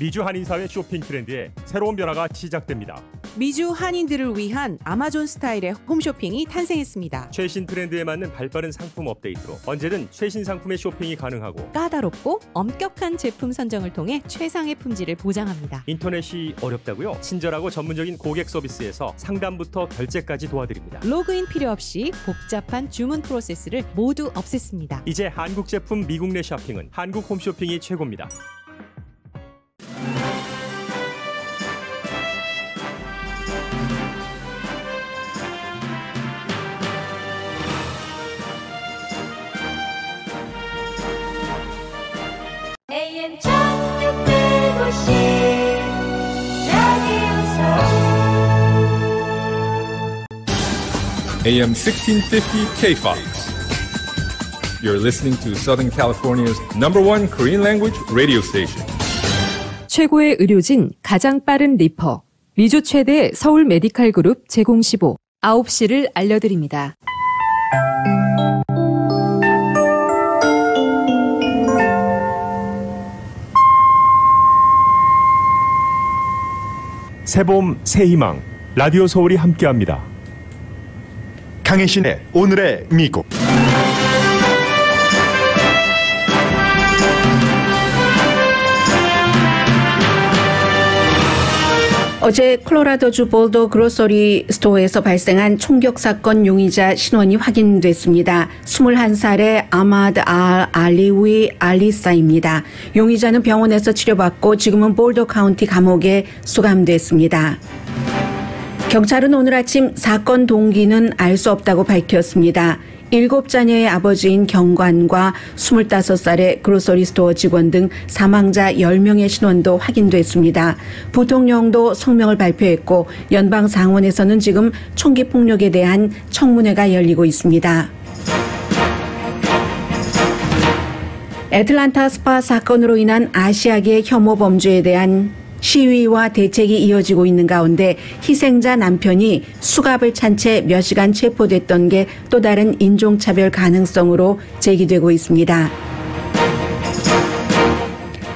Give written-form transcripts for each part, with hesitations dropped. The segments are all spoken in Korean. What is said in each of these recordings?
미주 한인사회 쇼핑 트렌드에 새로운 변화가 시작됩니다. 미주 한인들을 위한 아마존 스타일의 홈쇼핑이 탄생했습니다. 최신 트렌드에 맞는 발빠른 상품 업데이트로 언제든 최신 상품의 쇼핑이 가능하고 까다롭고 엄격한 제품 선정을 통해 최상의 품질을 보장합니다. 인터넷이 어렵다고요? 친절하고 전문적인 고객 서비스에서 상담부터 결제까지 도와드립니다. 로그인 필요 없이 복잡한 주문 프로세스를 모두 없앴습니다. 이제 한국 제품 미국 내 쇼핑은 한국 홈쇼핑이 최고입니다. AM 1650 라디오서 AM 1650 KFOX. You're listening to Southern California's #1 Korean language radio station. 최고의 의료진, 가장 빠른 리퍼. 미주 최대 서울 메디칼 그룹 제공 15. 9시를 알려드립니다. 새봄 새희망 라디오 서울이 함께합니다. 강혜신의 오늘의 미국. 어제 콜로라도주 볼도 그로서리 스토어에서 발생한 총격 사건 용의자 신원이 확인됐습니다. 21살의 아마드 알리위 알리사입니다. 용의자는 병원에서 치료받고 지금은 볼도 카운티 감옥에 수감됐습니다. 경찰은 오늘 아침 사건 동기는 알 수 없다고 밝혔습니다. 7자녀의 아버지인 경관과 25살의 그로서리 스토어 직원 등 사망자 10명의 신원도 확인됐습니다. 부통령도 성명을 발표했고 연방 상원에서는 지금 총기 폭력에 대한 청문회가 열리고 있습니다. 애틀란타 스파 사건으로 인한 아시아계 혐오 범죄에 대한 시위와 대책이 이어지고 있는 가운데 희생자 남편이 수갑을 찬 채 몇 시간 체포됐던 게 또 다른 인종차별 가능성으로 제기되고 있습니다.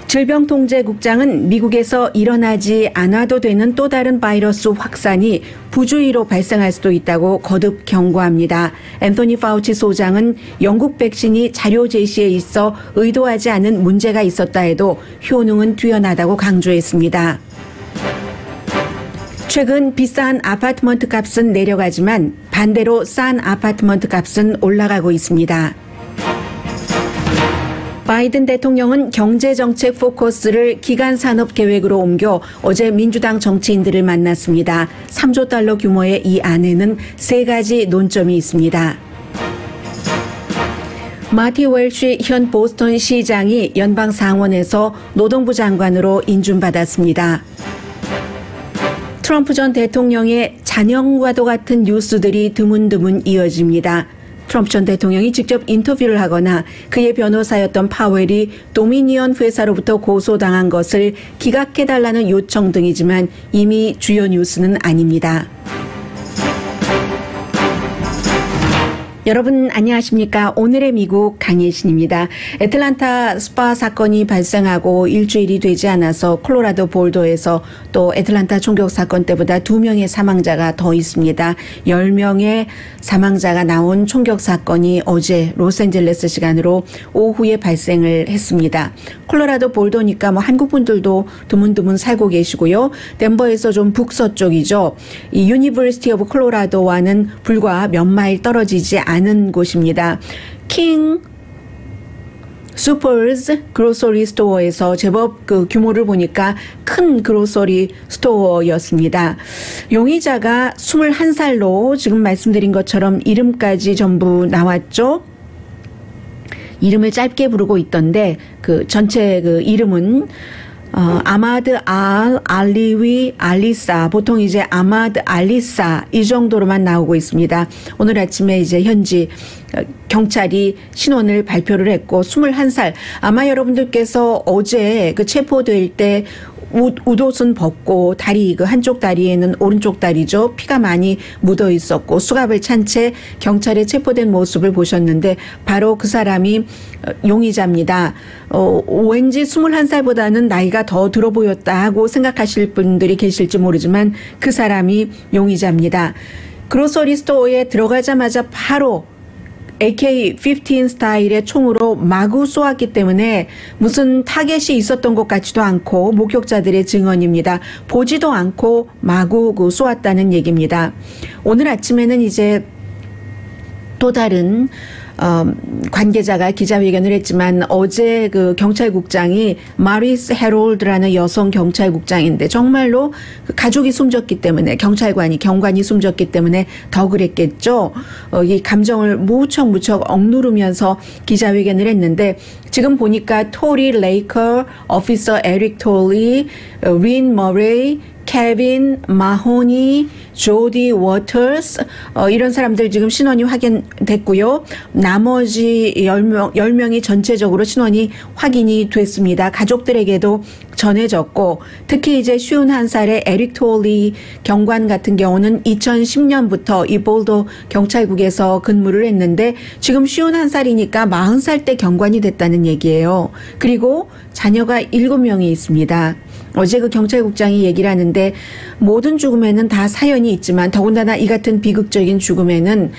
질병통제국장은 미국에서 일어나지 않아도 되는 또 다른 바이러스 확산이 부주의로 발생할 수도 있다고 거듭 경고합니다. 앤토니 파우치 소장은 영국 백신이 자료 제시에 있어 의도하지 않은 문제가 있었다 해도 효능은 뛰어나다고 강조했습니다. 최근 비싼 아파트먼트 값은 내려가지만 반대로 싼 아파트먼트 값은 올라가고 있습니다. 바이든 대통령은 경제정책 포커스를 기간산업 계획으로 옮겨 어제 민주당 정치인들을 만났습니다. 3조 달러 규모의 이 안에는 3가지 논점이 있습니다. 마티 웰시 현 보스턴 시장이 연방 상원에서 노동부 장관으로 인준받았습니다. 트럼프 전 대통령의 잔영과도 같은 뉴스들이 드문드문 이어집니다. 트럼프 전 대통령이 직접 인터뷰를 하거나 그의 변호사였던 파웰이 도미니언 회사로부터 고소당한 것을 기각해달라는 요청 등이지만 이미 주요 뉴스는 아닙니다. 여러분 안녕하십니까? 오늘의 미국 강예신입니다. 애틀란타 스파 사건이 발생하고 일주일이 되지 않아서 콜로라도 볼도에서 또 애틀란타 총격 사건 때보다 2명의 사망자가 더 있습니다. 10명의 사망자가 나온 총격 사건이 어제 로스앤젤레스 시간으로 오후에 발생을 했습니다. 콜로라도 볼도니까 뭐 한국 분들도 드문드문 살고 계시고요. 덴버에서 좀 북서쪽이죠. 이 유니버시티 오브 콜로라도와는 불과 몇 마일 떨어지지 않은 곳입니다. 킹 슈퍼스 그로서리 스토어에서 제법 그 규모를 보니까 큰 그로서리 스토어였습니다. 용의자가 21살로 지금 말씀드린 것처럼 이름까지 전부 나왔죠. 이름을 짧게 부르고 있던데 그 전체 그 이름은 아마드 알리위 알리사, 보통 이제 아마드 알리사 이 정도로만 나오고 있습니다. 오늘 아침에 이제 현지 경찰이 신원을 발표를 했고 21살 아마 여러분들께서 어제 그 체포될 때 웃옷은 벗고 다리 그 한쪽 다리에는 오른쪽 다리죠. 피가 많이 묻어 있었고 수갑을 찬 채 경찰에 체포된 모습을 보셨는데 바로 그 사람이 용의자입니다. 왠지 21살보다는 나이가 더 들어 보였다 하고 생각하실 분들이 계실지 모르지만 그 사람이 용의자입니다. 그로서리 스토어에 들어가자마자 바로 AK-15 스타일의 총으로 마구 쏘았기 때문에 무슨 타겟이 있었던 것 같지도 않고 목격자들의 증언입니다. 보지도 않고 마구 쏘았다는 얘기입니다. 오늘 아침에는 이제 또 다른 관계자가 기자회견을 했지만 어제 그 경찰국장이 마리스 헤롤드라는 여성 경찰국장인데 정말로 가족이 숨졌기 때문에 경관이 숨졌기 때문에 더 그랬겠죠. 이 감정을 무척 억누르면서 기자회견을 했는데 지금 보니까 토리 레이커, 오피서 에릭 톨리, 린 머레이, 케빈 마호니, 조디 워터스 이런 사람들 지금 신원이 확인됐고요. 나머지 10명이 전체적으로 신원이 확인이 됐습니다. 가족들에게도 전해졌고 특히 이제 51살의 에릭 톨리 경관 같은 경우는 2010년부터 이 볼도 경찰국에서 근무를 했는데 지금 51살이니까 40살 때 경관이 됐다는 얘기예요. 그리고 자녀가 7명이 있습니다. 어제 그 경찰국장이 얘기를 하는데 모든 죽음에는 다 사연이 있지만 더군다나 이 같은 비극적인 죽음에는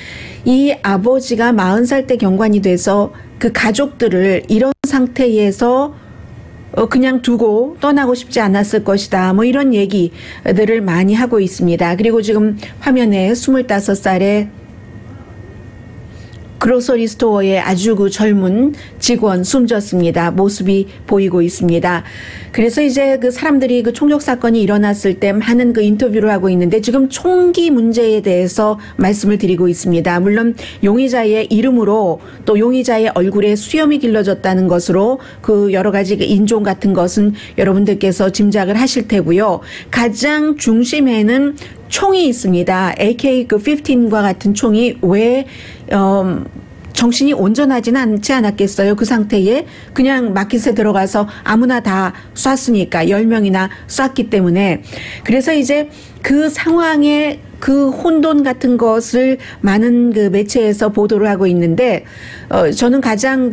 이 아버지가 40살 때 경관이 돼서 그 가족들을 이런 상태에서 그냥 두고 떠나고 싶지 않았을 것이다. 뭐 이런 얘기들을 많이 하고 있습니다. 그리고 지금 화면에 25살의 그로서리 스토어의 아주 그 젊은 직원 숨졌습니다. 모습이 보이고 있습니다. 그래서 이제 그 사람들이 그 총격 사건이 일어났을 때 많은 그 인터뷰를 하고 있는데 지금 총기 문제에 대해서 말씀을 드리고 있습니다. 물론 용의자의 이름으로 또 용의자의 얼굴에 수염이 길러졌다는 것으로 그 여러 가지 그 인종 같은 것은 여러분들께서 짐작을 하실 테고요. 가장 중심에는 총이 있습니다. AK-15과 같은 총이 왜 정신이 온전하지는 않지 않았겠어요. 그 상태에 그냥 마켓에 들어가서 아무나 다 쐈으니까 10명이나 쐈기 때문에 그래서 이제 그 상황에 그 혼돈 같은 것을 많은 그 매체에서 보도를 하고 있는데 저는 가장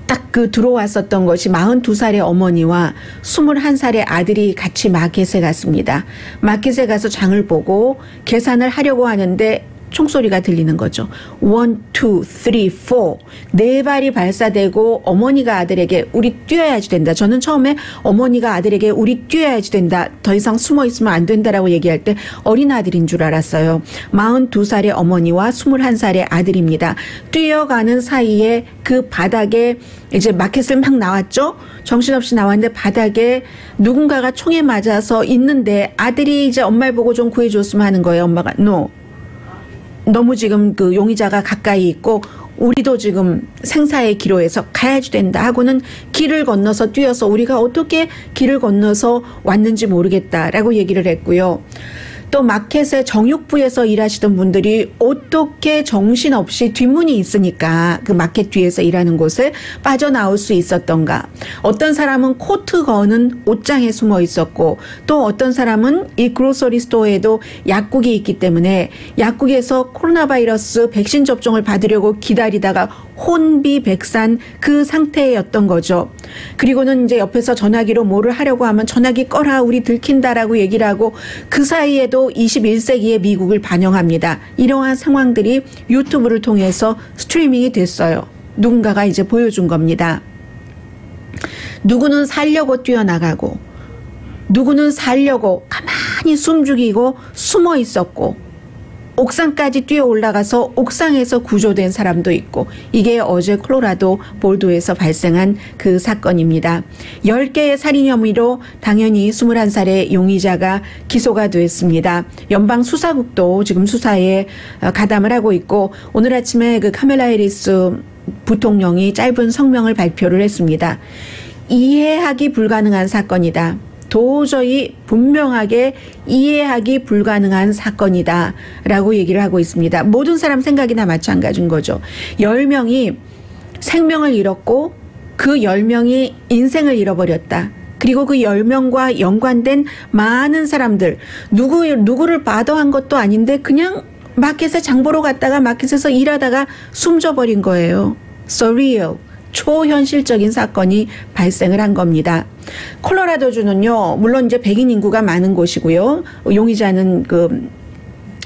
딱 들어왔었던 것이 42살의 어머니와 21살의 아들이 같이 마켓에 갔습니다. 마켓에 가서 장을 보고 계산을 하려고 하는데 총소리가 들리는 거죠. 1, 2, 3, 4. 네 발이 발사되고 어머니가 아들에게 우리 뛰어야지 된다. 저는 처음에 어머니가 아들에게 우리 뛰어야지 된다. 더 이상 숨어 있으면 안 된다라고 얘기할 때 어린 아들인 줄 알았어요. 42살의 어머니와 21살의 아들입니다. 뛰어가는 사이에 그 바닥에 이제 마켓을 막 나왔죠. 정신없이 나왔는데 바닥에 누군가가 총에 맞아서 있는데 아들이 이제 엄마를 보고 좀 구해줬으면 하는 거예요. 엄마가 no. 너무 지금 그 용의자가 가까이 있고 우리도 지금 생사의 기로에서 가야지 된다 하고는 길을 건너서 뛰어서 우리가 어떻게 길을 건너서 왔는지 모르겠다라고 얘기를 했고요. 또 마켓의 정육부에서 일하시던 분들이 어떻게 정신없이 뒷문이 있으니까 그 마켓 뒤에서 일하는 곳에 빠져나올 수 있었던가. 어떤 사람은 코트 거는 옷장에 숨어 있었고 또 어떤 사람은 이 그로서리 스토어에도 약국이 있기 때문에 약국에서 코로나 바이러스 백신 접종을 받으려고 기다리다가 혼비백산 그 상태였던 거죠. 그리고는 이제 옆에서 전화기로 뭐를 하려고 하면 전화기 꺼라 우리 들킨다라고 얘기를 하고 그 사이에도 21세기의 미국을 반영합니다. 이러한 상황들이 유튜브를 통해서 스트리밍이 됐어요. 누군가가 이제 보여준 겁니다. 누구는 살려고 뛰어나가고 누구는 살려고 가만히 숨죽이고 숨어 있었고 옥상까지 뛰어 올라가서 옥상에서 구조된 사람도 있고 이게 어제 콜로라도 볼도에서 발생한 그 사건입니다. 10개의 살인 혐의로 당연히 21살의 용의자가 기소가 됐습니다. 연방수사국도 지금 수사에 가담을 하고 있고 오늘 아침에 그 카멜라 해리스 부통령이 짧은 성명을 발표를 했습니다. 이해하기 불가능한 사건이다. 도저히 분명하게 이해하기 불가능한 사건이다라고 얘기를 하고 있습니다. 모든 사람 생각이나 마찬가지인 거죠. 10명이 생명을 잃었고 그 10명이 인생을 잃어버렸다. 그리고 그 10명과 연관된 많은 사람들, 누구를 바더한 것도 아닌데 그냥 마켓에 장 보러 갔다가 마켓에서 일하다가 숨져버린 거예요. surreal, 초현실적인 사건이 발생을 한 겁니다. 콜로라도주는요, 물론 이제 백인 인구가 많은 곳이고요.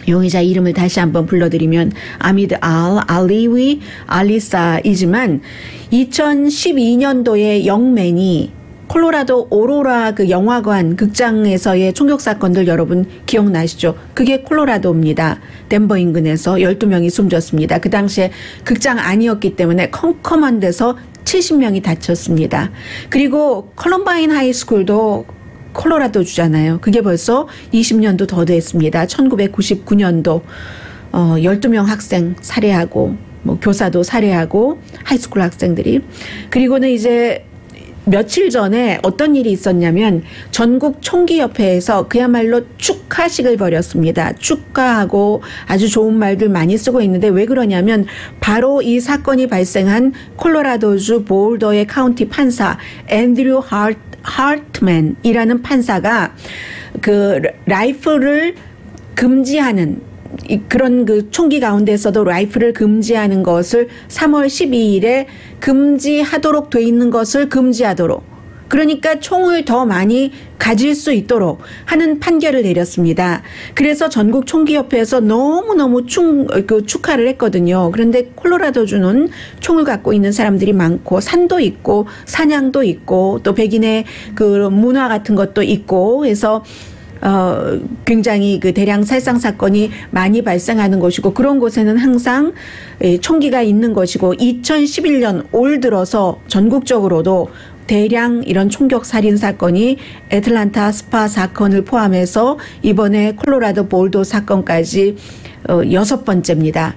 용의자 이름을 다시 한번 불러드리면 아미드 알리위 알리사이지만 2012년도에 영맨이 콜로라도 오로라 그 영화관 극장에서의 총격 사건들 여러분 기억나시죠? 그게 콜로라도입니다. 덴버 인근에서 12명이 숨졌습니다. 그 당시에 극장 아니었기 때문에 컴컴한 데서 70명이 다쳤습니다. 그리고 컬럼바인 하이스쿨도 콜로라도주잖아요. 그게 벌써 20년도 더 됐습니다. 1999년도 12명 학생 살해하고 뭐 교사도 살해하고 하이스쿨 학생들이. 그리고는 이제 며칠 전에 어떤 일이 있었냐면 전국 총기협회에서 그야말로 축하식을 벌였습니다. 축하하고 아주 좋은 말들 많이 쓰고 있는데 왜 그러냐면 바로 이 사건이 발생한 콜로라도주 보울더의 카운티 판사 앤드류 하트맨이라는 판사가 그 라이플을 금지하는 그런 그 총기 가운데서도 라이플을 금지하는 것을 3월 12일에 금지하도록 돼 있는 것을 금지하도록, 그러니까 총을 더 많이 가질 수 있도록 하는 판결을 내렸습니다. 그래서 전국 총기협회에서 너무너무 축하를 했거든요. 그런데 콜로라도주는 총을 갖고 있는 사람들이 많고 산도 있고 사냥도 있고 또 백인의 그 문화 같은 것도 있고 해서 굉장히 그 대량 살상 사건이 많이 발생하는 곳이고 그런 곳에는 항상 총기가 있는 것이고 2011년 올 들어서 전국적으로도 대량 이런 총격 살인 사건이 애틀란타 스파 사건을 포함해서 이번에 콜로라도 볼도 사건까지 6번째입니다.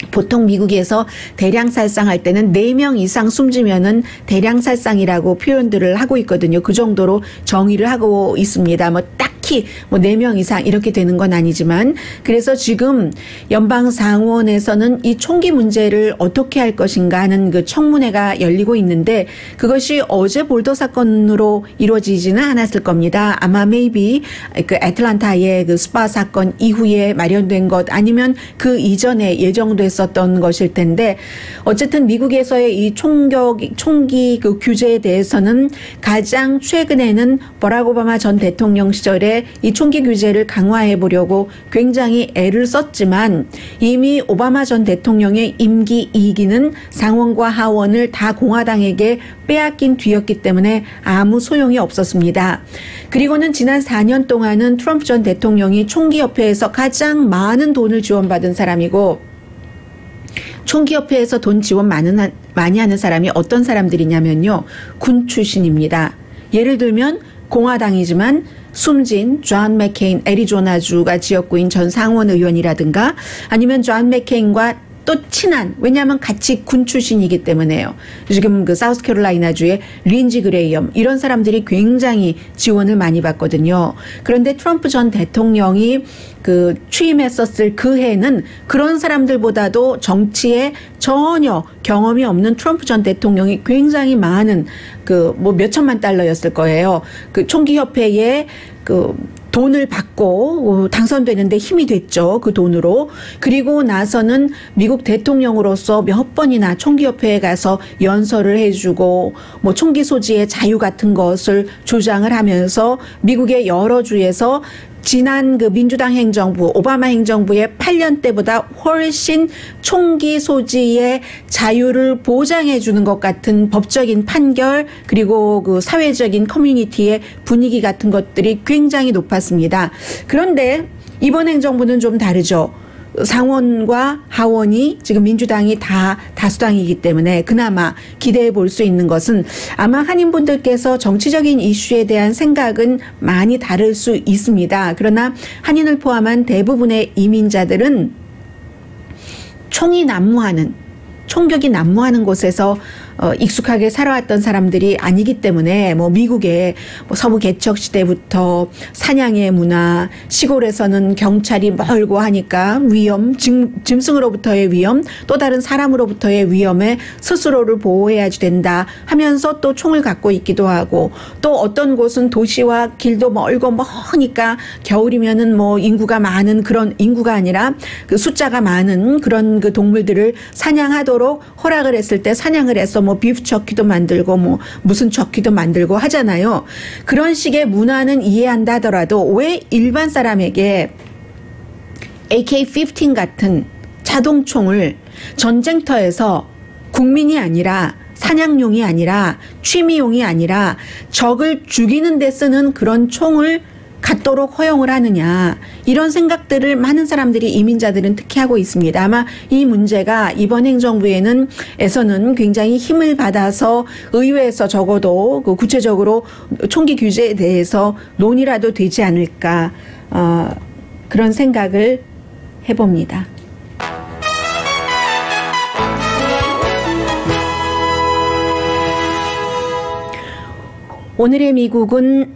보통 미국에서 대량 살상할 때는 4명 이상 숨지면은 대량 살상이라고 표현들을 하고 있거든요. 그 정도로 정의를 하고 있습니다. 뭐 딱히 뭐 4명 이상 이렇게 되는 건 아니지만, 그래서 지금 연방 상원에서는 이 총기 문제를 어떻게 할 것인가 하는 그 청문회가 열리고 있는데 그것이 어제 볼더 사건으로 이루어지지는 않았을 겁니다. 아마 maybe 그 애틀란타의 그 스파 사건 이후에 마련된 것 아니면 그 이전에 예정됐었던 것일 텐데, 어쨌든 미국에서의 이 총기 그 규제에 대해서는 가장 최근에는 버락 오바마 전 대통령 시절에 이 총기 규제를 강화해 보려고 굉장히 애를 썼지만 이미 오바마 전 대통령의 임기 2기는 상원과 하원을 다 공화당에게 빼앗긴 뒤였기 때문에 아무 소용이 없었습니다. 그리고는 지난 4년 동안은 트럼프 전 대통령이 총기협회에서 가장 많은 돈을 지원받은 사람이고, 총기협회에서 돈 지원 많이 하는 사람이 어떤 사람들이냐면요, 군 출신입니다. 예를 들면 공화당이지만 숨진 존 맥케인 애리조나주가 지역구인 전 상원 의원이라든가 아니면 존 맥케인과 또 친한, 왜냐하면 같이 군 출신이기 때문에요. 지금 그 사우스캐롤라이나주의 린지 그레이엄 이런 사람들이 굉장히 지원을 많이 받거든요. 그런데 트럼프 전 대통령이 그 취임했었을 그 해는 그런 사람들보다도 정치에 전혀 경험이 없는 트럼프 전 대통령이 굉장히 많은 그 뭐 몇천만 달러였을 거예요. 그 총기협회에 그 돈을 받고 당선되는데 힘이 됐죠. 그 돈으로. 그리고 나서는 미국 대통령으로서 몇 번이나 총기협회에 가서 연설을 해주고 뭐 총기 소지의 자유 같은 것을 주장을 하면서 미국의 여러 주에서 지난 그 민주당 행정부, 오바마 행정부의 8년 때보다 훨씬 총기 소지의 자유를 보장해 주는 것 같은 법적인 판결, 그리고 그 사회적인 커뮤니티의 분위기 같은 것들이 굉장히 높았습니다. 그런데 이번 행정부는 좀 다르죠. 상원과 하원이 지금 민주당이 다 다수당이기 때문에 그나마 기대해 볼 수 있는 것은 아마 한인분들께서 정치적인 이슈에 대한 생각은 많이 다를 수 있습니다. 그러나 한인을 포함한 대부분의 이민자들은 총격이 난무하는 곳에서 익숙하게 살아왔던 사람들이 아니기 때문에 뭐 미국의 뭐 서부 개척 시대부터 사냥의 문화, 시골에서는 경찰이 멀고 하니까 위험, 짐승으로부터의 위험, 또 다른 사람으로부터의 위험에 스스로를 보호해야지 된다 하면서 또 총을 갖고 있기도 하고, 또 어떤 곳은 도시와 길도 멀고 머니까 겨울이면은 뭐 인구가 많은 그런, 인구가 아니라 그 숫자가 많은 그런 그 동물들을 사냥하도록 허락을 했을 때 사냥을 해서 뭐 비프 터키도 만들고 뭐 무슨 터키도 만들고 하잖아요. 그런 식의 문화는 이해한다 하더라도 왜 일반 사람에게 AK-15 같은 자동총을 전쟁터에서 국민이 아니라 사냥용이 아니라 취미용이 아니라 적을 죽이는 데 쓰는 그런 총을 갖도록 허용을 하느냐, 이런 생각들을 많은 사람들이, 이민자들은 특히 하고 있습니다. 아마 이 문제가 이번 행정부에서는 굉장히 힘을 받아서 의회에서 적어도 그 구체적으로 총기 규제에 대해서 논의라도 되지 않을까, 그런 생각을 해봅니다. 오늘의 미국은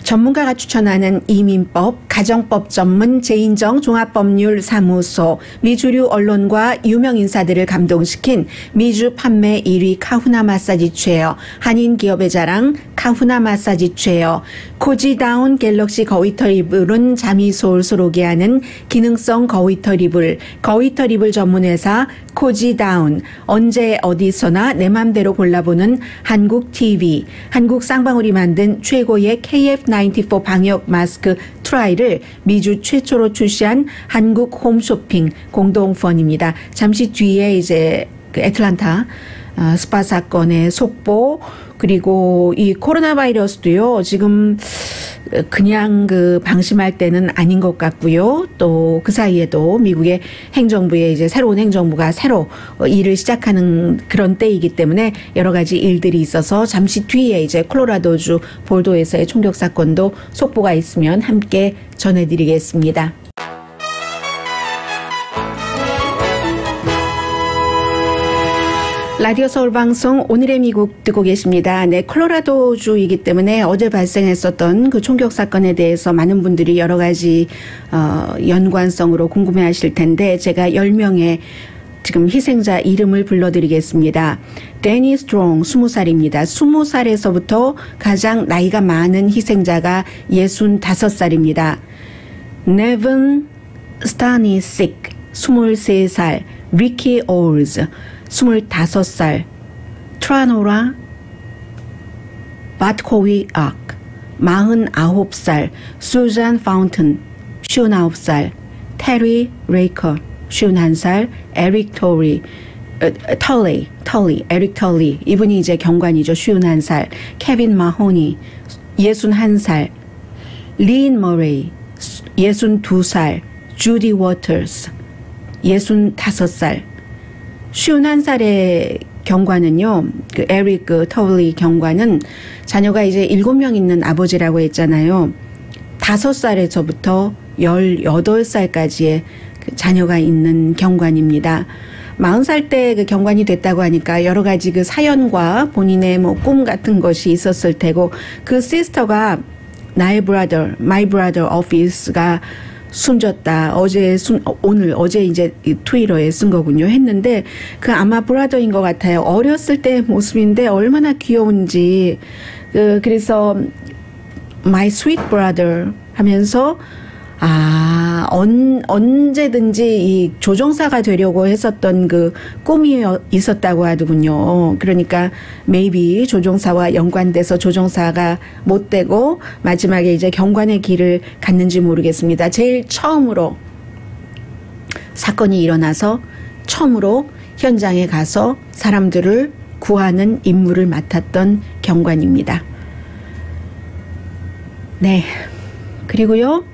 전문가가 추천하는 이민법, 가정법 전문 제인정 종합법률사무소, 미주류 언론과 유명 인사들을 감동시킨 미주 판매 1위 카후나 마사지 체어, 한인 기업의 자랑 카후나 마사지 체어, 코지다운 갤럭시 거위털 이불은 잠이 솔솔 오게 하는 기능성 거위털 이불, 거위털 이불 전문회사 코지다운, 언제 어디서나 내 맘대로 골라보는 한국 TV, 한국 쌍방울이 만든 최고의 KF94 방역 마스크 트라이를 미주 최초로 출시한 한국 홈쇼핑 공동펀입니다. 잠시 뒤에 이제 그 애틀란타 스파 사건의 속보, 그리고 이 코로나 바이러스도요, 지금 그냥 그 방심할 때는 아닌 것 같고요. 또 그 사이에도 미국의 행정부에 이제 새로운 행정부가 새로 일을 시작하는 그런 때이기 때문에 여러 가지 일들이 있어서 잠시 뒤에 이제 콜로라도주 볼도에서의 총격 사건도 속보가 있으면 함께 전해드리겠습니다. 라디오 서울 방송 오늘의 미국 듣고 계십니다. 네, 콜로라도주이기 때문에 어제 발생했었던 그 총격 사건에 대해서 많은 분들이 여러 가지 연관성으로 궁금해하실 텐데, 제가 10명의 지금 희생자 이름을 불러드리겠습니다. 데니 스트롱 20살입니다. 20살에서부터 가장 나이가 많은 희생자가 65살입니다. 네븐 스타니식 23살, 리키 올즈 25살, 트라노라 바트코위악 49살, 수잔 파운튼 59살, 테리 레이커 51살, 에릭 털리, 에릭 털리, 이분이 이제 경관이죠. 51살, 케빈 마호니 61살, 린 머레이 62살, 주디 워터스 65살. 51살의 경관은요, 그 에릭 터블리 경관은 자녀가 이제 7명 있는 아버지라고 했잖아요. 5살에서부터 18살까지의 그 자녀가 있는 경관입니다. 40살 때 그 경관이 됐다고 하니까 여러 가지 그 사연과 본인의 뭐 꿈 같은 것이 있었을 테고, 그 시스터가 나의 브라더, 마이 브라더 오피스가 숨졌다. 어제 이제 트위터에 쓴 거군요. 했는데 그 아마 브라더인 것 같아요. 어렸을 때 모습인데 얼마나 귀여운지. 그래서 my sweet brother 하면서 언제든지 이 조종사가 되려고 했었던 그 꿈이 있었다고 하더군요. 그러니까 maybe 조종사와 연관돼서 조종사가 못 되고 마지막에 이제 경관의 길을 갔는지 모르겠습니다. 제일 처음으로 사건이 일어나서 처음으로 현장에 가서 사람들을 구하는 임무를 맡았던 경관입니다. 네. 그리고요,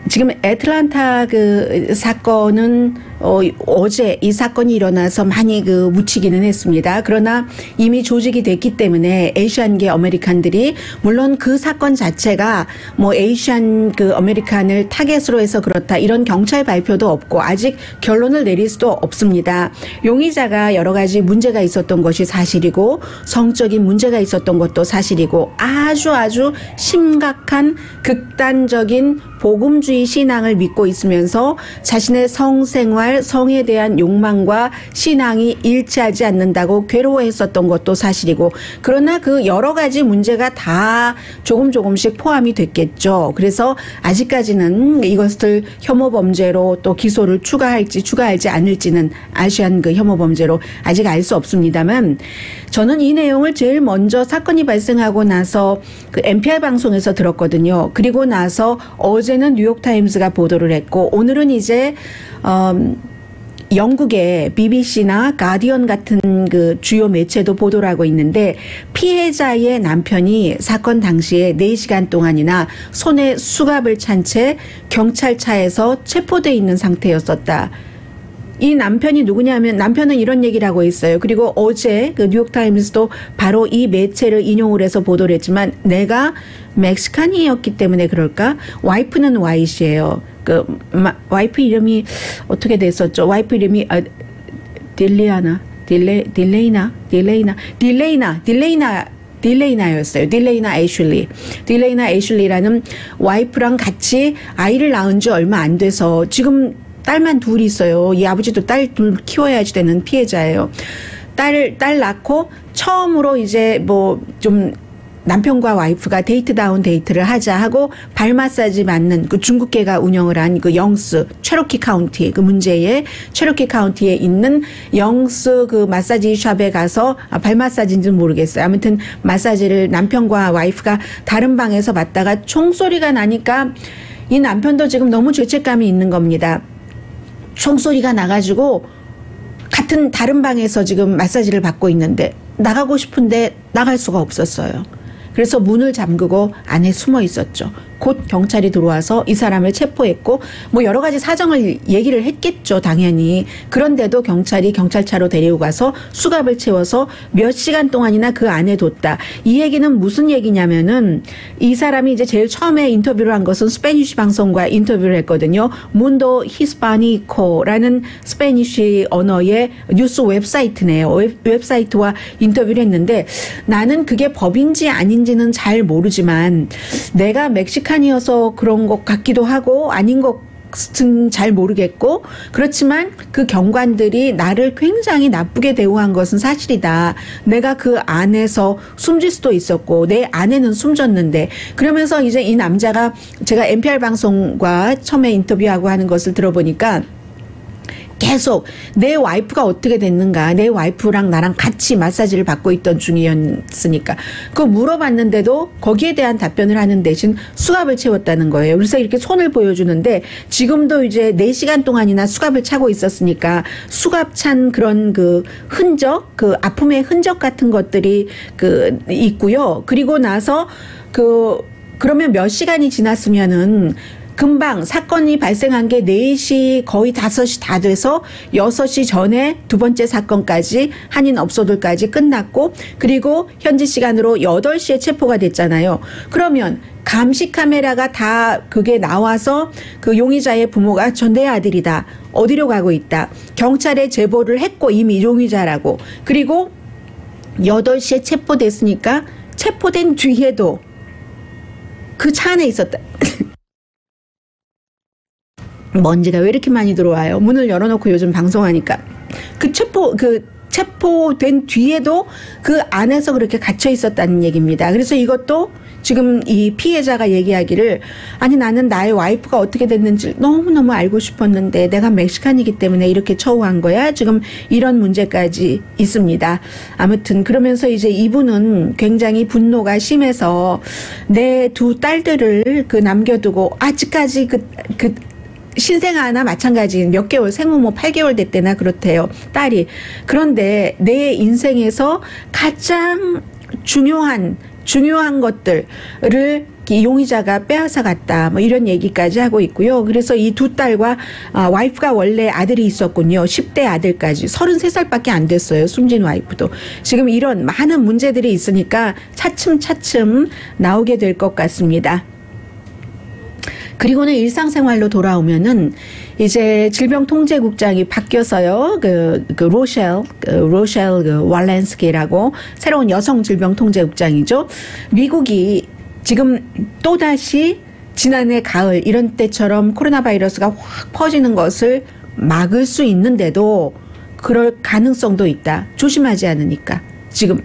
지금 애틀란타 그 사건은 어제 이 사건이 일어나서 많이 묻히기는 했습니다. 그러나 이미 조직이 됐기 때문에 에이시안계 아메리칸들이 물론 그 사건 자체가 뭐 에이시안 아메리칸을 타겟으로 해서 그렇다 이런 경찰 발표도 없고 아직 결론을 내릴 수도 없습니다. 용의자가 여러 가지 문제가 있었던 것이 사실이고 성적인 문제가 있었던 것도 사실이고 아주 심각한 극단적인 복음주의 신앙을 믿고 있으면서 자신의 성생활, 성에 대한 욕망과 신앙이 일치하지 않는다고 괴로워했었던 것도 사실이고 그러나 그 여러 가지 문제가 다 조금씩 포함이 됐겠죠. 그래서 아직까지는 이것을 혐오 범죄로 또 기소를 추가할지 않을지는 아시안 혐오 범죄로 아직 알 수 없습니다만 저는 이 내용을 제일 먼저 사건이 발생하고 나서 NPR 방송에서 들었거든요. 그리고 나서 어제는 뉴욕타임스가 보도를 했고 오늘은 이제 영국의 BBC나 가디언 같은 주요 매체도 보도를 하고 있는데 피해자의 남편이 사건 당시에 4시간 동안이나 손에 수갑을 찬 채 경찰차에서 체포돼 있는 상태였었다. 이 남편이 누구냐면 남편은 이런 얘기를 하고 있어요. 그리고 어제 뉴욕타임스도 바로 이 매체를 인용을 해서 보도를 했지만 내가 멕시칸이었기 때문에 그럴까? 와이프는 와이시예요. 와이프 이름이 어떻게 됐었죠? 와이프 이름이 딜레이나였어요. 딜레이나 애슐리. 딜레이나 애슐리라는 와이프랑 같이 아이를 낳은 지 얼마 안 돼서 지금 딸만 둘 있어요. 이 아버지도 딸 둘 키워야지 되는 피해자예요. 딸 낳고 처음으로 이제 좀 남편과 와이프가 데이트다운 데이트를 하자 하고 발 마사지 받는 중국계가 운영을 한 영스 체로키 카운티 문제의 체로키 카운티에 있는 영스 마사지 샵에 가서 발 마사지인지는 모르겠어요. 아무튼 마사지를 남편과 와이프가 다른 방에서 받다가 총소리가 나니까 이 남편도 지금 너무 죄책감이 있는 겁니다. 총소리가 나가지고 같은 다른 방에서 지금 마사지를 받고 있는데 나가고 싶은데 나갈 수가 없었어요. 그래서 문을 잠그고 안에 숨어 있었죠. 곧 경찰이 들어와서 이 사람을 체포했고 여러 가지 사정을 얘기를 했겠죠. 당연히. 그런데도 경찰이 경찰차로 데리고 가서 수갑을 채워서 몇 시간 동안이나 그 안에 뒀다. 이 얘기는 무슨 얘기냐면은 이 사람이 이제 제일 처음에 인터뷰를 한 것은 스페니쉬 방송과 인터뷰를 했거든요. 문도 히스파니코라는 스페니쉬 언어의 뉴스 웹사이트네요. 웹사이트와 인터뷰를 했는데 나는 그게 법인지 아닌지는 잘 모르지만 내가 멕시칸이어서 그런 것 같기도 하고 아닌 것은 잘 모르겠고 그렇지만 그 경관들이 나를 굉장히 나쁘게 대우한 것은 사실이다. 내가 그 안에서 숨질 수도 있었고 내 아내는 숨졌는데 그러면서 이제 이 남자가 제가 NPR 방송과 처음에 인터뷰하고 하는 것을 들어보니까 계속 내 와이프가 어떻게 됐는가 내 와이프랑 나랑 같이 마사지를 받고 있던 중이었으니까 그거 물어봤는데도 거기에 대한 답변을 하는 대신 수갑을 채웠다는 거예요. 그래서 이렇게 손을 보여주는데 지금도 이제 4시간 동안이나 수갑을 차고 있었으니까 수갑 찬 그런 흔적 아픔의 흔적 같은 것들이 있고요. 그리고 나서 그러면 몇 시간이 지났으면은 금방 사건이 발생한 게 4시 거의 5시 다 돼서 6시 전에 두 번째 사건까지 한인 업소들까지 끝났고 그리고 현지 시간으로 8시에 체포가 됐잖아요. 그러면 감시 카메라가 다 그게 나와서 그 용의자의 부모가 저 내 아들이다. 어디로 가고 있다. 경찰에 제보를 했고 이미 용의자라고. 그리고 8시에 체포됐으니까 체포된 뒤에도 그 차 안에 있었다. 먼지가 왜 이렇게 많이 들어와요? 문을 열어놓고 요즘 방송하니까 체포된 뒤에도 그 안에서 그렇게 갇혀 있었다는 얘기입니다. 그래서 이것도 지금 이 피해자가 얘기하기를 아니 나는 나의 와이프가 어떻게 됐는지 너무너무 알고 싶었는데 내가 멕시칸이기 때문에 이렇게 처우한 거야. 지금 이런 문제까지 있습니다. 아무튼 그러면서 이제 이분은 굉장히 분노가 심해서 내 두 딸들을 남겨두고 아직까지 신생아나 마찬가지 몇 개월 생후 8개월 됐대나 그렇대요. 딸이. 그런데 내 인생에서 가장 중요한 것들을 용의자가 빼앗아 갔다. 뭐 이런 얘기까지 하고 있고요. 그래서 이 두 딸과 와이프가 원래 아들이 있었군요. 10대 아들까지 33살밖에 안 됐어요. 숨진 와이프도. 지금 이런 많은 문제들이 있으니까 차츰차츰 나오게 될 것 같습니다. 그리고는 일상생활로 돌아오면은 이제 질병통제국장이 바뀌어서요. 로셸 왈렌스키라고 새로운 여성 질병통제국장이죠. 미국이 지금 또다시 지난해 가을 이런 때처럼 코로나 바이러스가 확 퍼지는 것을 막을 수 있는데도 그럴 가능성도 있다. 조심하지 않으니까. 지금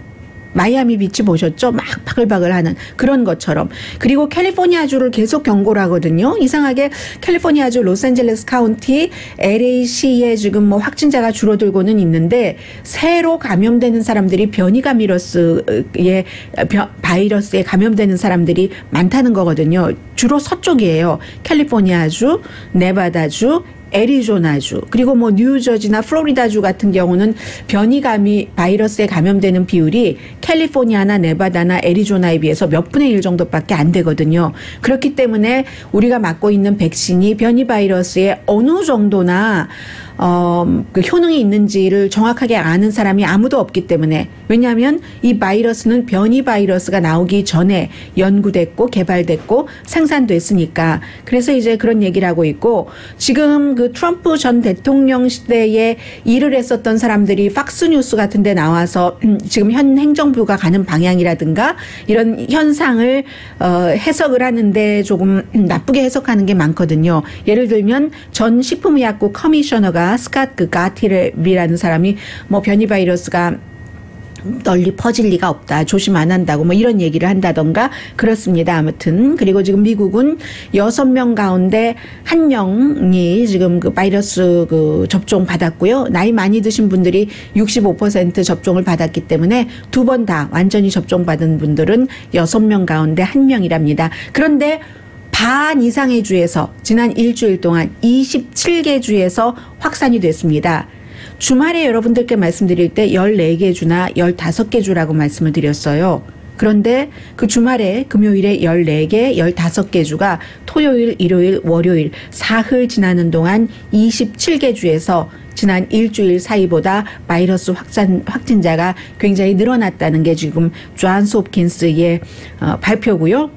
마이애미 비치 보셨죠? 막 바글바글하는 그런 것처럼. 그리고 캘리포니아주를 계속 경고를 하거든요. 이상하게 캘리포니아주 로스앤젤레스 카운티 LA시에 지금 뭐 확진자가 줄어들고는 있는데 새로 감염되는 사람들이 바이러스에 감염되는 사람들이 많다는 거거든요. 주로 서쪽이에요. 캘리포니아주, 네바다주, 애리조나주 그리고 뭐 뉴저지나 플로리다주 같은 경우는 바이러스에 감염되는 비율이 캘리포니아나 네바다나 애리조나에 비해서 몇 분의 1 정도밖에 안 되거든요. 그렇기 때문에 우리가 맞고 있는 백신이 변이 바이러스에 어느 정도나 그 효능이 있는지를 정확하게 아는 사람이 아무도 없기 때문에 왜냐하면 이 바이러스는 변이 바이러스가 나오기 전에 연구됐고 개발됐고 생산됐으니까 그래서 이제 그런 얘기를 하고 있고 지금 그 트럼프 전 대통령 시대에 일을 했었던 사람들이 팍스뉴스 같은 데 나와서 지금 현 행정부가 가는 방향이라든가 이런 현상을 해석을 하는데 조금 나쁘게 해석하는 게 많거든요. 예를 들면 전 식품의약국 커미셔너가 스캇 가티랩이라는 사람이 뭐 변이 바이러스가 널리 퍼질 리가 없다. 조심 안 한다고 뭐 이런 얘기를 한다던가 그렇습니다. 아무튼 그리고 지금 미국은 6명 가운데 1명이 지금 그 바이러스 접종 받았고요. 나이 많이 드신 분들이 65% 접종을 받았기 때문에 2번 다 완전히 접종받은 분들은 6명 가운데 1명이랍니다. 그런데 반 이상의 주에서 지난 일주일 동안 27개 주에서 확산이 됐습니다. 주말에 여러분들께 말씀드릴 때 14개 주나 15개 주라고 말씀을 드렸어요. 그런데 그 주말에 금요일에 14개, 15개 주가 토요일, 일요일, 월요일 사흘 지나는 동안 27개 주에서 지난 일주일 사이보다 바이러스 확진자가 굉장히 늘어났다는 게 지금 존스 홉킨스의 발표고요.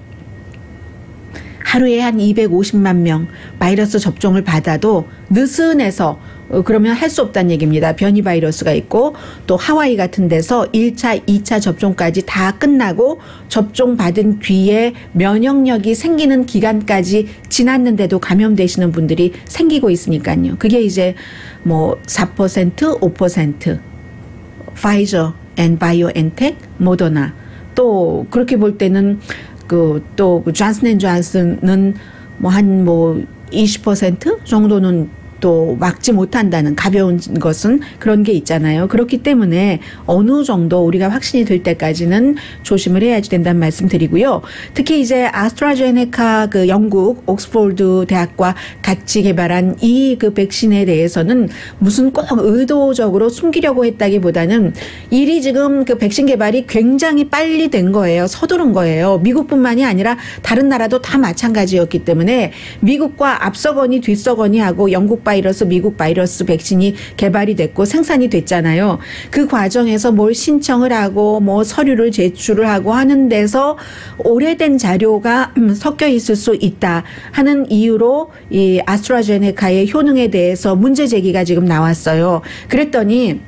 하루에 한 250만 명 바이러스 접종을 받아도 느슨해서 그러면 할 수 없다는 얘기입니다. 변이 바이러스가 있고 또 하와이 같은 데서 1차, 2차 접종까지 다 끝나고 접종받은 뒤에 면역력이 생기는 기간까지 지났는데도 감염되시는 분들이 생기고 있으니까요. 그게 이제 뭐 4%, 5% 파이저 앤 바이오엔텍, 모더나 또 그렇게 볼 때는 또 존슨 앤 존슨은 한 20% 정도는 또 막지 못한다는 가벼운 것은 그런 게 있잖아요. 그렇기 때문에 어느 정도 우리가 확신이 될 때까지는 조심을 해야지 된다는 말씀 드리고요. 특히 이제 아스트라제네카 영국 옥스포드 대학과 같이 개발한 이 백신에 대해서는 무슨 꼭 의도적으로 숨기려고 했다기보다는 일이 지금 백신 개발이 굉장히 빨리 된 거예요. 서두른 거예요. 미국뿐만이 아니라 다른 나라도 다 마찬가지였기 때문에 미국과 앞서거니 뒤서거니 하고 영국 바이러스, 미국 바이러스 백신이 개발이 됐고 생산이 됐잖아요. 그 과정에서 뭘 신청을 하고 뭐 서류를 제출을 하고 하는 데서 오래된 자료가 섞여 있을 수 있다 하는 이유로 이 아스트라제네카의 효능에 대해서 문제 제기가 지금 나왔어요. 그랬더니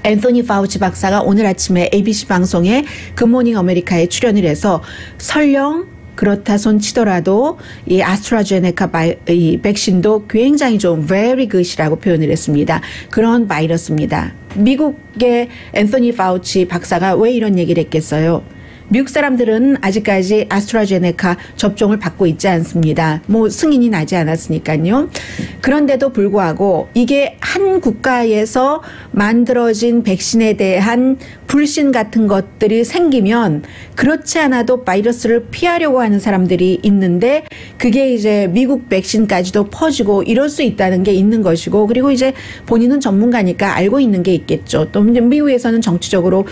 앤서니 파우치 박사가 오늘 아침에 ABC 방송에 굿모닝 아메리카에 출연을 해서 설령 그렇다 손 치더라도 이 아스트라제네카 이 백신도 굉장히 좀 very good이라고 표현을 했습니다. 그런 바이러스입니다. 미국의 앤서니 파우치 박사가 왜 이런 얘기를 했겠어요? 미국 사람들은 아직까지 아스트라제네카 접종을 받고 있지 않습니다. 뭐 승인이 나지 않았으니까요. 그런데도 불구하고 이게 한 국가에서 만들어진 백신에 대한 불신 같은 것들이 생기면 그렇지 않아도 바이러스를 피하려고 하는 사람들이 있는데 그게 이제 미국 백신까지도 퍼지고 이럴 수 있다는 게 있는 것이고 그리고 이제 본인은 전문가니까 알고 있는 게 있겠죠. 또 미국에서는 정치적으로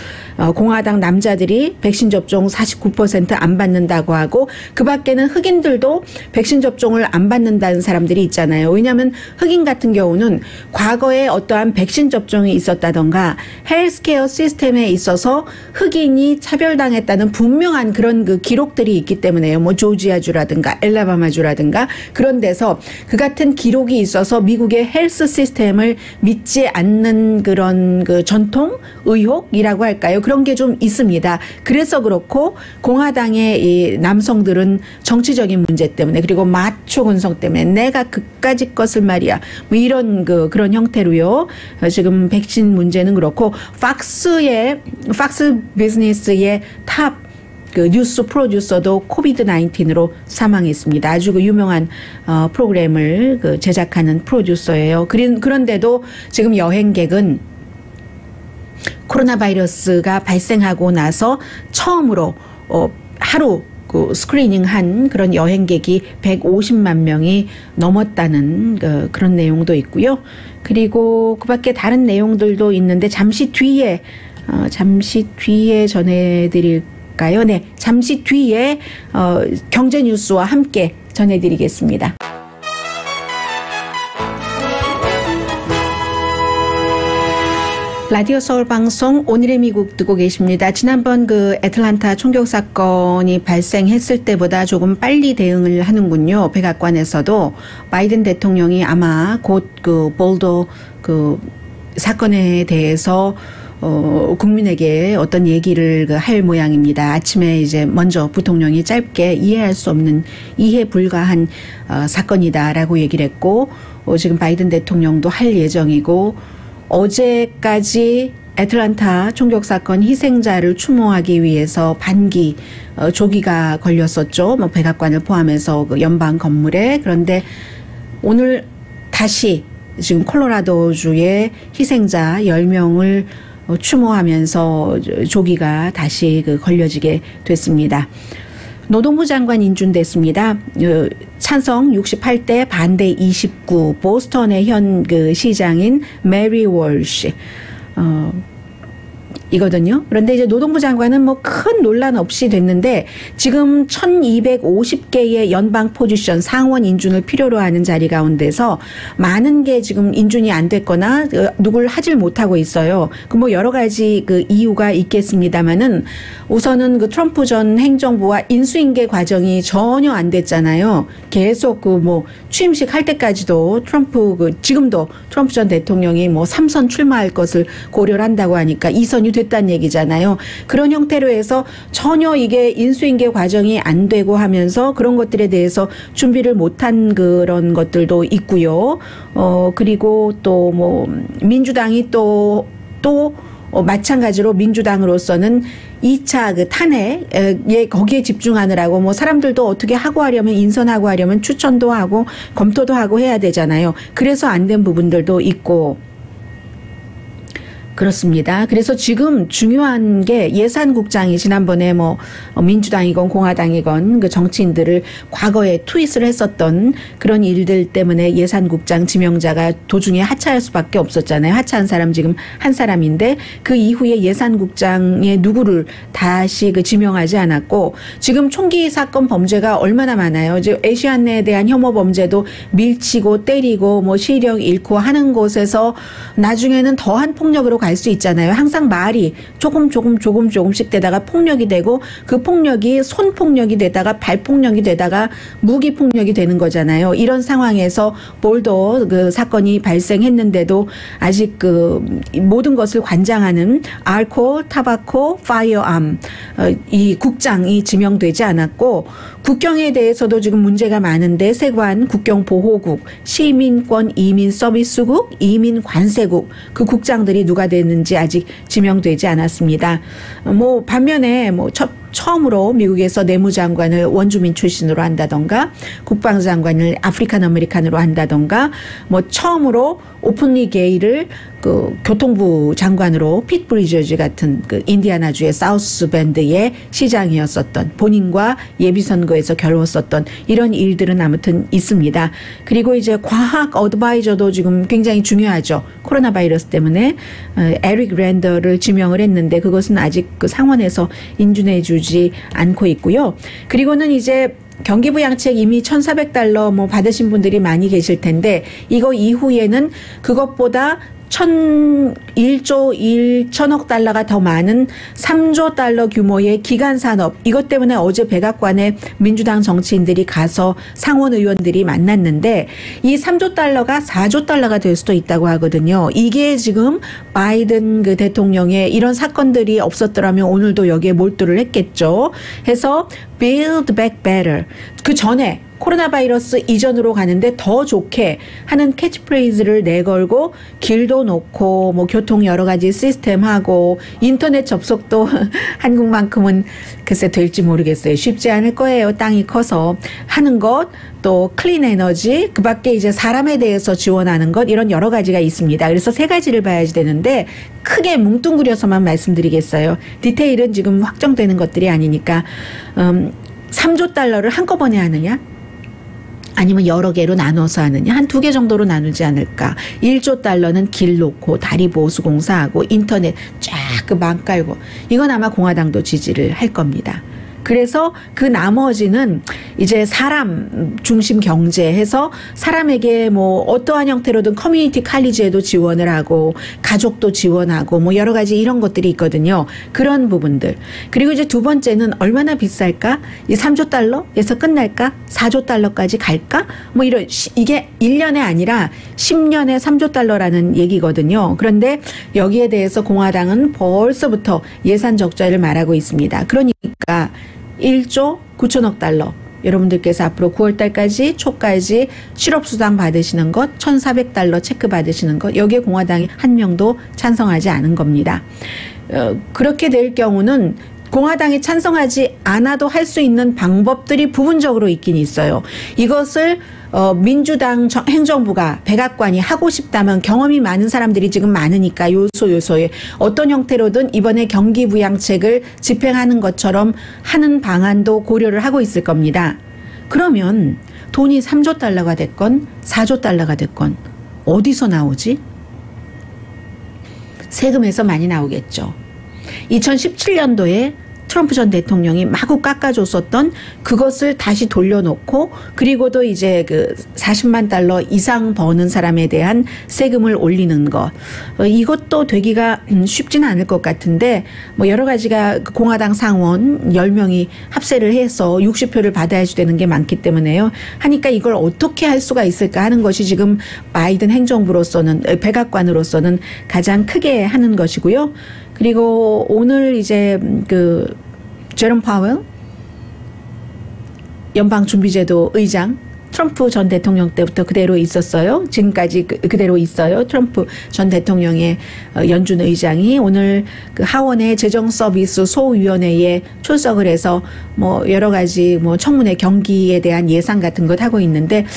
공화당 남자들이 백신 접종 접종 49% 안 받는다고 하고 그 밖에는 흑인들도 백신 접종을 안 받는다는 사람들이 있잖아요. 왜냐하면 흑인 같은 경우는 과거에 어떠한 백신 접종이 있었다던가 헬스케어 시스템에 있어서 흑인이 차별당했다는 분명한 그런 그 기록들이 있기 때문에요. 뭐 조지아주라든가 엘라바마주라든가 그런 데서 그 같은 기록이 있어서 미국의 헬스 시스템을 믿지 않는 그런 그 전통 의혹이라고 할까요? 그런 게 좀 있습니다. 그래서 그렇고 공화당의 이 남성들은 정치적인 문제 때문에 그리고 마초 근성 때문에 내가 그까짓 것을 말이야 뭐 이런 그런 형태로요. 지금 백신 문제는 그렇고 팍스 비즈니스의 탑 뉴스 프로듀서도 코비드 19으로 사망했습니다. 아주 유명한 프로그램을 제작하는 프로듀서예요. 그런데도 지금 여행객은 코로나 바이러스가 발생하고 나서 처음으로 하루 스크리닝한 그런 여행객이 150만 명이 넘었다는 그런 내용도 있고요. 그리고 그 밖에 다른 내용들도 있는데 잠시 뒤에 전해드릴까요? 네, 잠시 뒤에 경제 뉴스와 함께 전해드리겠습니다. 라디오 서울 방송 오늘의 미국 듣고 계십니다. 지난번 애틀란타 총격 사건이 발생했을 때보다 조금 빨리 대응을 하는군요. 백악관에서도 바이든 대통령이 아마 곧 볼도 사건에 대해서 국민에게 어떤 얘기를 할 모양입니다. 아침에 이제 먼저 부통령이 짧게 이해할 수 없는 이해 불가한 사건이다라고 얘기를 했고 지금 바이든 대통령도 할 예정이고 어제까지 애틀란타 총격 사건 희생자를 추모하기 위해서 반기 조기가 걸렸었죠. 뭐 백악관을 포함해서 연방 건물에. 그런데 오늘 다시 지금 콜로라도주의 희생자 10명을 추모하면서 조기가 다시 걸려지게 됐습니다. 노동부 장관 인준됐습니다. 찬성 68대 반대 29 보스턴의 현 시장인 메리 월시 이거든요. 그런데 이제 노동부 장관은 뭐 큰 논란 없이 됐는데 지금 1250개의 연방 포지션 상원 인준을 필요로 하는 자리 가운데서 많은 게 지금 인준이 안 됐거나 누굴 하질 못하고 있어요. 뭐 여러 가지 이유가 있겠습니다만은 우선은 트럼프 전 행정부와 인수인계 과정이 전혀 안 됐잖아요. 계속 뭐 취임식 할 때까지도 지금도 트럼프 전 대통령이 뭐 3선 출마할 것을 고려를 한다고 하니까 2선이 됐다는 얘기잖아요. 그런 형태로 해서 전혀 이게 인수인계 과정이 안 되고 하면서 그런 것들에 대해서 준비를 못한 그런 것들도 있고요. 그리고 또 뭐 민주당이 또 마찬가지로 민주당으로서는 2차 탄핵에 거기에 집중하느라고 뭐 사람들도 어떻게 하고 하려면 인선하고 하려면 추천도 하고 검토도 하고 해야 되잖아요. 그래서 안 된 부분들도 있고 그렇습니다. 그래서 지금 중요한 게 예산국장이 지난번에 뭐 민주당이건 공화당이건 정치인들을 과거에 트윗을 했었던 그런 일들 때문에 예산국장 지명자가 도중에 하차할 수밖에 없었잖아요. 하차한 사람 지금 한 사람인데 그 이후에 예산국장의 누구를 다시 지명하지 않았고 지금 총기 사건 범죄가 얼마나 많아요. 이제 아시안에 대한 혐오 범죄도 밀치고 때리고 뭐 시력 잃고 하는 곳에서 나중에는 더한 폭력으로 갈 수 있잖아요. 항상 말이 조금씩 되다가 폭력이 되고 그 폭력이 손폭력이 되다가 발폭력이 되다가 무기폭력이 되는 거잖아요. 이런 상황에서 볼도 사건이 발생했는데도 아직 모든 것을 관장하는 알코올, 타바코, 파이어암 이 국장이 지명되지 않았고 국경에 대해서도 지금 문제가 많은데 세관, 국경보호국, 시민권 이민서비스국, 이민관세국 그 국장들이 누가 되는지 아직 지명되지 않았습니다. 뭐 반면에 처음으로 미국에서 내무장관을 원주민 출신으로 한다던가 국방장관을 아프리칸 아메리칸으로 한다던가 뭐 처음으로 오픈리 게이를 교통부 장관으로 핏 브리저지 같은 인디아나주의 사우스 밴드의 시장이었었던 본인과 예비선거에서 겨루었었던 이런 일들은 아무튼 있습니다. 그리고 이제 과학 어드바이저도 지금 굉장히 중요하죠. 코로나 바이러스 때문에 에릭 랜더를 지명을 했는데 그것은 아직 상원에서 인준해 주지 주지 않고 있고요. 그리고는 이제 경기부양책 이미 $1,400 뭐 받으신 분들이 많이 계실 텐데 이거 이후에는 그것보다 1조 1천억 달러가 더 많은 3조 달러 규모의 기간 산업, 이것 때문에 어제 백악관에 민주당 정치인들이 가서 상원 의원들이 만났는데 이 3조 달러가 4조 달러가 될 수도 있다고 하거든요. 이게 지금 바이든 그 대통령의 이런 사건들이 없었더라면 오늘도 여기에 몰두를 했겠죠. 해서 Build Back Better. 그 전에 코로나 바이러스 이전으로 가는데 더 좋게 하는 캐치프레이즈를 내걸고 길도 놓고 뭐 교통 여러 가지 시스템하고 인터넷 접속도 한국만큼은 글쎄 될지 모르겠어요. 쉽지 않을 거예요. 땅이 커서 하는 것, 또 클린 에너지, 그 밖에 이제 사람에 대해서 지원하는 것, 이런 여러 가지가 있습니다. 그래서 세 가지를 봐야지 되는데 크게 뭉뚱그려서만 말씀드리겠어요. 디테일은 지금 확정되는 것들이 아니니까 3조 달러를 한꺼번에 하느냐? 아니면 여러 개로 나눠서 하느냐? 한 2개 정도로 나누지 않을까? 1조 달러는 길 놓고 다리 보수 공사하고 인터넷 쫙 그 망 깔고, 이건 아마 공화당도 지지를 할 겁니다. 그래서 그 나머지는 이제 사람 중심 경제해서 사람에게 뭐 어떠한 형태로든 커뮤니티 칼리지에도 지원을 하고 가족도 지원하고 뭐 여러 가지 이런 것들이 있거든요. 그런 부분들. 그리고 이제 두 번째는 얼마나 비쌀까? 이 3조 달러에서 끝날까? 4조 달러까지 갈까? 뭐 이런, 이게 1년에 아니라 10년에 3조 달러라는 얘기거든요. 그런데 여기에 대해서 공화당은 벌써부터 예산 적자를 말하고 있습니다. 그러니까 1조 9천억 달러. 여러분들께서 앞으로 9월 달까지 초까지 실업수당 받으시는 것, $1,400 체크 받으시는 것, 여기에 공화당이 한 명도 찬성하지 않은 겁니다. 그렇게 될 경우는 공화당이 찬성하지 않아도 할 수 있는 방법들이 부분적으로 있긴 있어요. 이것을 민주당 행정부가, 백악관이 하고 싶다면, 경험이 많은 사람들이 지금 많으니까 요소에 어떤 형태로든 이번에 경기부양책을 집행하는 것처럼 하는 방안도 고려를 하고 있을 겁니다. 그러면 돈이 3조 달러가 됐건 4조 달러가 됐건 어디서 나오지? 세금에서 많이 나오겠죠. 2017년도에 트럼프 전 대통령이 마구 깎아줬었던 그것을 다시 돌려놓고, 그리고도 이제 그 40만 달러 이상 버는 사람에 대한 세금을 올리는 것, 이것도 되기가 쉽지는 않을 것 같은데, 뭐 여러 가지가 공화당 상원 10명이 합세를 해서 60표를 받아야지 되는 게 많기 때문에요. 하니까 이걸 어떻게 할 수가 있을까 하는 것이 지금 바이든 행정부로서는, 백악관으로서는 가장 크게 하는 것이고요. 그리고 오늘 이제 그 제롬 파웰 연방준비제도 의장, 트럼프 전 대통령 때부터 그대로 있었어요. 지금까지 그대로 있어요. 트럼프 전 대통령의 연준 의장이 오늘 그 하원의 재정서비스 소위원회에 출석을 해서 뭐 여러 가지 뭐 청문회 경기에 대한 예상 같은 것 하고 있는데,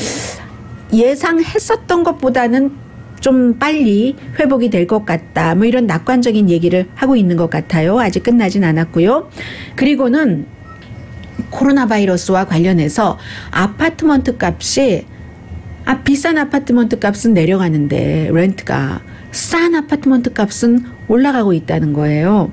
예상했었던 것보다는 좀 빨리 회복이 될 것 같다, 뭐 이런 낙관적인 얘기를 하고 있는 것 같아요. 아직 끝나진 않았고요. 그리고는 코로나 바이러스와 관련해서 아파트먼트 값이, 비싼 아파트먼트 값은 내려가는데 렌트가, 싼 아파트먼트 값은 올라가고 있다는 거예요.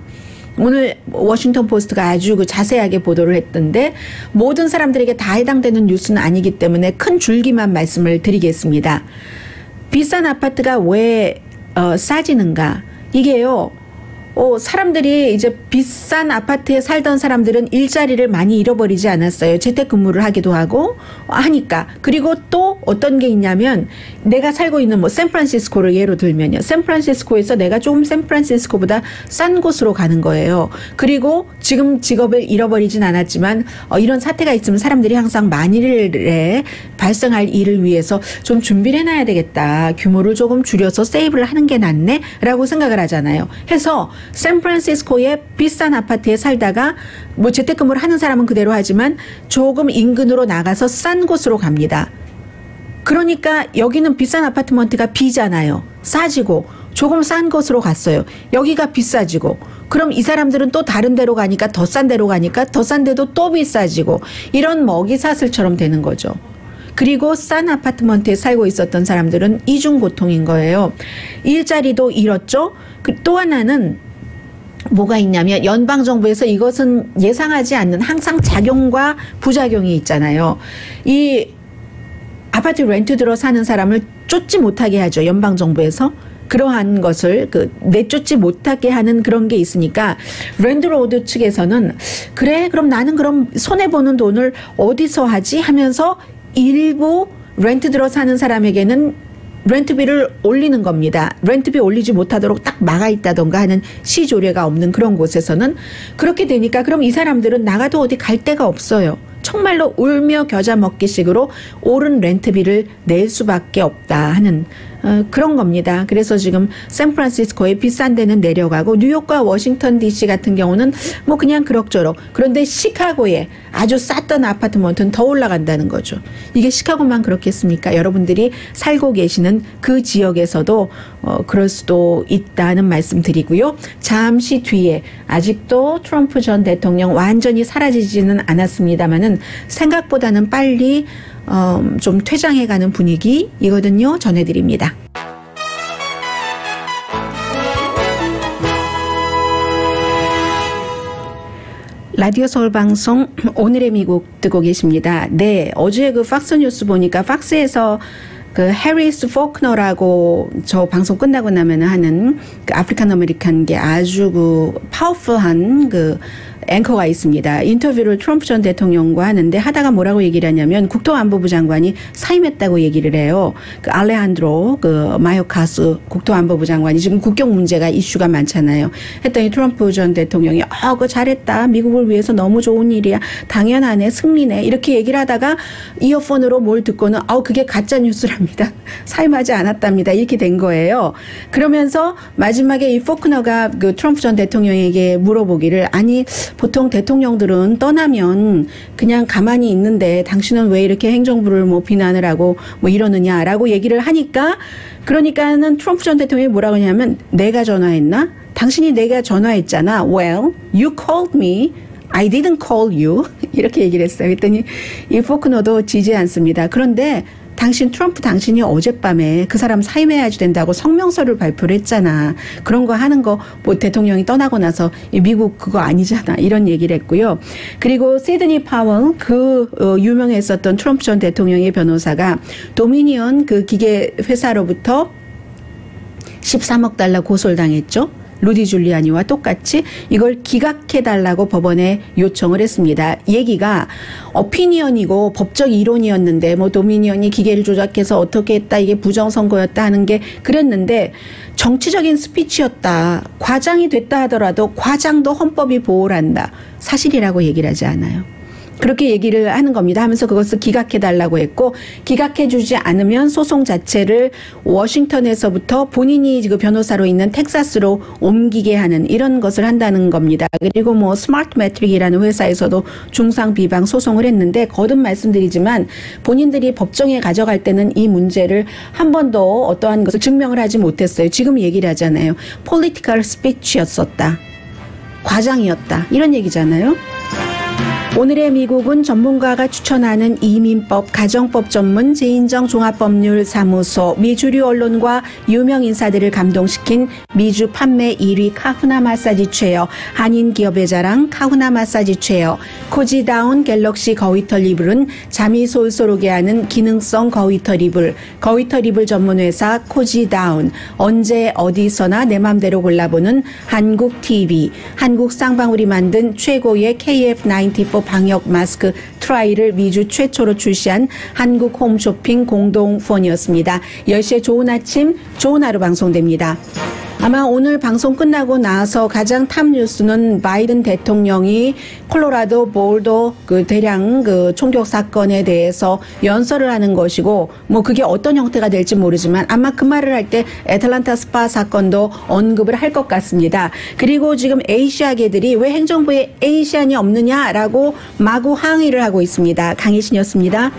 오늘 워싱턴 포스트가 아주 그 자세하게 보도를 했던데, 모든 사람들에게 다 해당되는 뉴스는 아니기 때문에 큰 줄기만 말씀을 드리겠습니다. 비싼 아파트가 왜 싸지는가? 이게요, 사람들이 이제 비싼 아파트에 살던 사람들은 일자리를 많이 잃어버리지 않았어요. 재택근무를 하기도 하고 하니까. 그리고 또 어떤 게 있냐면, 내가 살고 있는 뭐 샌프란시스코를 예로 들면요, 샌프란시스코에서 내가 조금 샌프란시스코보다 싼 곳으로 가는 거예요. 그리고 지금 직업을 잃어버리진 않았지만 이런 사태가 있으면 사람들이 항상 만일에 발생할 일을 위해서 좀 준비를 해놔야 되겠다, 규모를 조금 줄여서 세이브를 하는 게 낫네 라고 생각을 하잖아요. 해서 샌프란시스코의 비싼 아파트에 살다가 뭐 재택근무를 하는 사람은 그대로 하지만 조금 인근으로 나가서 싼 곳으로 갑니다. 그러니까 여기는 비싼 아파트먼트가 비잖아요. 싸지고 조금 싼 곳으로 갔어요. 여기가 비싸지고, 그럼 이 사람들은 또 다른 데로 가니까 더 싼 데로 가니까 더 싼 데도 또 비싸지고, 이런 먹이사슬처럼 되는 거죠. 그리고 싼 아파트먼트에 살고 있었던 사람들은 이중 고통인 거예요. 일자리도 잃었죠. 또 하나는 뭐가 있냐면 연방정부에서 이것은 예상하지 않는 항상 작용과 부작용이 있잖아요. 이 아파트 렌트 들어 사는 사람을 쫓지 못하게 하죠. 연방정부에서. 그러한 것을 내쫓지 못하게 하는 그런 게 있으니까 랜드로드 측에서는 그래 그럼 나는 그럼 손해보는 돈을 어디서 하지 하면서 일부 렌트 들어 사는 사람에게는 렌트비를 올리는 겁니다. 렌트비 올리지 못하도록 딱 막아 있다던가 하는 시조례가 없는 그런 곳에서는 그렇게 되니까 그럼 이 사람들은 나가도 어디 갈 데가 없어요. 정말로 울며 겨자 먹기식으로 오른 렌트비를 낼 수밖에 없다 하는 그런 겁니다. 그래서 지금 샌프란시스코에 비싼 데는 내려가고 뉴욕과 워싱턴 DC 같은 경우는 뭐 그냥 그럭저럭. 그런데 시카고에 아주 쌌던 아파트먼트는 더 올라간다는 거죠. 이게 시카고만 그렇겠습니까? 여러분들이 살고 계시는 그 지역에서도 그럴 수도 있다는 말씀 드리고요. 잠시 뒤에 아직도 트럼프 전 대통령 완전히 사라지지는 않았습니다만은 생각보다는 빨리 좀 퇴장해가는 분위기이거든요. 전해드립니다. 라디오 서울 방송 오늘의 미국 듣고 계십니다. 네, 어제 그 팍스 뉴스 보니까 팍스에서 그 해리스 포크너라고 저 방송 끝나고 나면 하는 그 아프리칸 아메리칸계 아주 그 파워풀한 그 앵커가 있습니다. 인터뷰를 트럼프 전 대통령과 하는데 하다가 뭐라고 얘기를 하냐면 국토안보부 장관이 사임했다고 얘기를 해요. 그 알레한드로 그 마요카스 국토안보부 장관이 지금 국경 문제가 이슈가 많잖아요. 했더니 트럼프 전 대통령이 그거 잘했다. 미국을 위해서 너무 좋은 일이야. 당연하네. 승리네. 이렇게 얘기를 하다가 이어폰으로 뭘 듣고는 그게 가짜 뉴스랍니다. 사임하지 않았답니다. 이렇게 된 거예요. 그러면서 마지막에 이 포크너가 그 트럼프 전 대통령에게 물어보기를 아니 보통 대통령들은 떠나면 그냥 가만히 있는데 당신은 왜 이렇게 행정부를 뭐 비난을 하고 뭐 이러느냐라고 얘기를 하니까 그러니까는 트럼프 전 대통령이 뭐라고 하냐면 내가 전화했나? 당신이 내가 전화했잖아. Well, you called me. I didn't call you. 이렇게 얘기를 했어요. 그랬더니 이 포크너도 지지 않습니다. 그런데 트럼프 당신이 어젯밤에 그 사람 사임해야지 된다고 성명서를 발표를 했잖아. 그런 거 하는 거 뭐 대통령이 떠나고 나서 미국 그거 아니잖아. 이런 얘기를 했고요. 그리고 시드니 파월 유명했었던 트럼프 전 대통령의 변호사가 도미니언 그 기계 회사로부터 13억 달러 고소를 당했죠. 루디 줄리아니와 똑같이 이걸 기각해달라고 법원에 요청을 했습니다. 얘기가 오피니언이고 법적 이론이었는데 뭐 도미니언이 기계를 조작해서 어떻게 했다 이게 부정선거였다 하는 게 그랬는데 정치적인 스피치였다. 과장이 됐다 하더라도 과장도 헌법이 보호를 한다. 사실이라고 얘기를 하지 않아요. 그렇게 얘기를 하는 겁니다. 하면서 그것을 기각해달라고 했고 기각해주지 않으면 소송 자체를 워싱턴에서부터 본인이 그 변호사로 있는 텍사스로 옮기게 하는 이런 것을 한다는 겁니다. 그리고 뭐 스마트 매트릭이라는 회사에서도 중상 비방 소송을 했는데 거듭 말씀드리지만 본인들이 법정에 가져갈 때는 이 문제를 한 번도 어떠한 것을 증명을 하지 못했어요. 지금 얘기를 하잖아요. political speech였었다. 과장이었다. 이런 얘기잖아요. 오늘의 미국은 전문가가 추천하는 이민법, 가정법 전문 제인정 종합법률사무소, 미주류 언론과 유명 인사들을 감동시킨 미주 판매 1위 카후나 마사지 체어, 한인 기업의 자랑 카후나 마사지 체어, 코지다운 갤럭시 거위털 이불은 잠이 솔솔 오게 하는 기능성 거위털 이불, 거위털 이불 전문 회사 코지다운, 언제 어디서나 내 맘대로 골라보는 한국 TV, 한국 쌍방울이 만든 최고의 KF94 방역 마스크 트라이를 미주 최초로 출시한 한국 홈쇼핑 공동후원이었습니다. 10시에 좋은 아침, 좋은 하루 방송됩니다. 아마 오늘 방송 끝나고 나서 가장 탑 뉴스는 바이든 대통령이 콜로라도 볼도 그 대량 그 총격 사건에 대해서 연설을 하는 것이고 뭐 그게 어떤 형태가 될지 모르지만 아마 그 말을 할 때 애틀란타 스파 사건도 언급을 할 것 같습니다. 그리고 지금 에이시아계들이 왜 행정부에 에이시안이 없느냐라고 마구 항의를 하고 있습니다. 강희신이었습니다.